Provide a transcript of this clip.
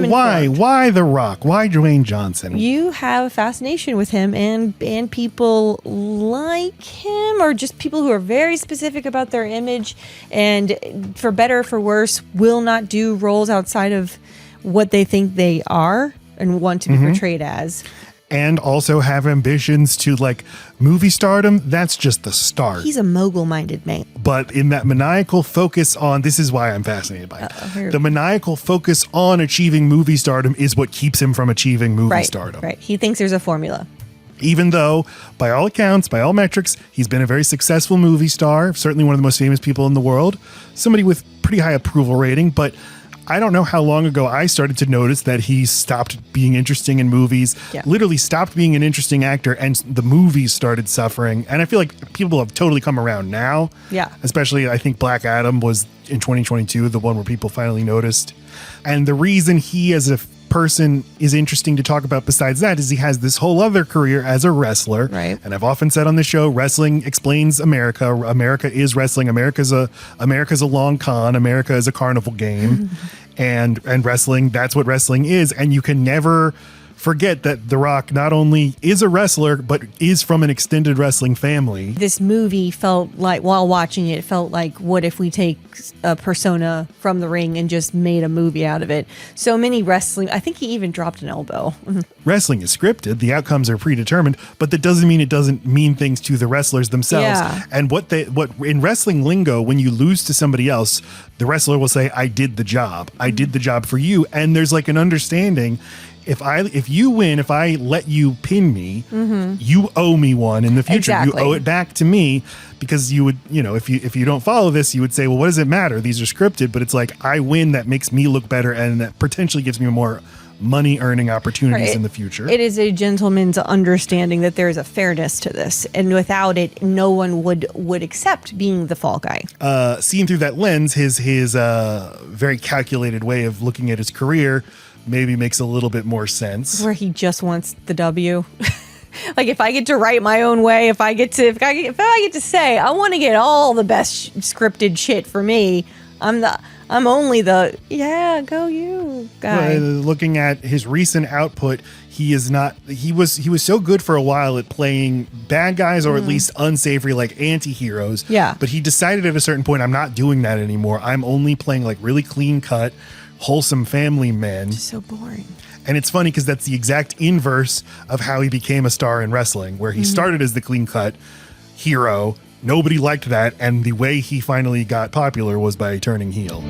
But why? Why The Rock? Why Dwayne Johnson? You have a fascination with him, and people like him, or just people who are very specific about their image, and for better or for worse, will not do roles outside of what they think they are and want to be portrayed as. And also have ambitions to like movie stardom. That's just the start. He's a mogul-minded man. But in that maniacal focus on, this is why I'm fascinated by it. The maniacal focus on achieving movie stardom is what keeps him from achieving movie stardom. Right. He thinks there's a formula. Even though, by all accounts, by all metrics, he's been a very successful movie star, certainly one of the most famous people in the world, somebody with pretty high approval rating, but I don't know how long ago I started to notice that he stopped being interesting in movies, literally stopped being an interesting actor, and the movies started suffering. And I feel like people have totally come around now. Yeah. Especially, I think Black Adam was in 2022, the one where people finally noticed. And the reason he as a person is interesting to talk about besides that is he has this whole other career as a wrestler. Right. And I've often said on the show, wrestling explains America. America is wrestling. America's a long con. America is a carnival game. and wrestling, that's what wrestling is. And you can never forget that The Rock not only is a wrestler, but is from an extended wrestling family. This movie felt like, while watching it, felt like, what if we take a persona from the ring and just made a movie out of it? So many wrestling, I think he even dropped an elbow. Wrestling is scripted. The outcomes are predetermined, but that doesn't mean it doesn't mean things to the wrestlers themselves. Yeah. And what in wrestling lingo, when you lose to somebody else, the wrestler will say, I did the job. I did the job for you. And there's like an understanding. If you win, if I let you pin me, you owe me one in the future. Exactly. You owe it back to me, because you would, if you don't follow this, you would say, well, what does it matter? These are scripted, but it's like, I win, that makes me look better, and that potentially gives me more money earning opportunities in the future. It is a gentleman's understanding that there is a fairness to this, and without it, no one would accept being the fall guy. Seen through that lens, his very calculated way of looking at his career maybe makes a little bit more sense. Where he just wants the W. Like, if I get to write my own way, if I get to say I want to get all the best scripted shit for me, I'm only the go you guy. Looking at his recent output, he was so good for a while at playing bad guys, or at least unsavory, like anti-heroes. Yeah. But he decided at a certain point, I'm not doing that anymore. I'm only playing like really clean cut, wholesome family men. Just so boring. And it's funny because that's the exact inverse of how he became a star in wrestling, where he started as the clean cut hero. Nobody liked that. And the way he finally got popular was by turning heel.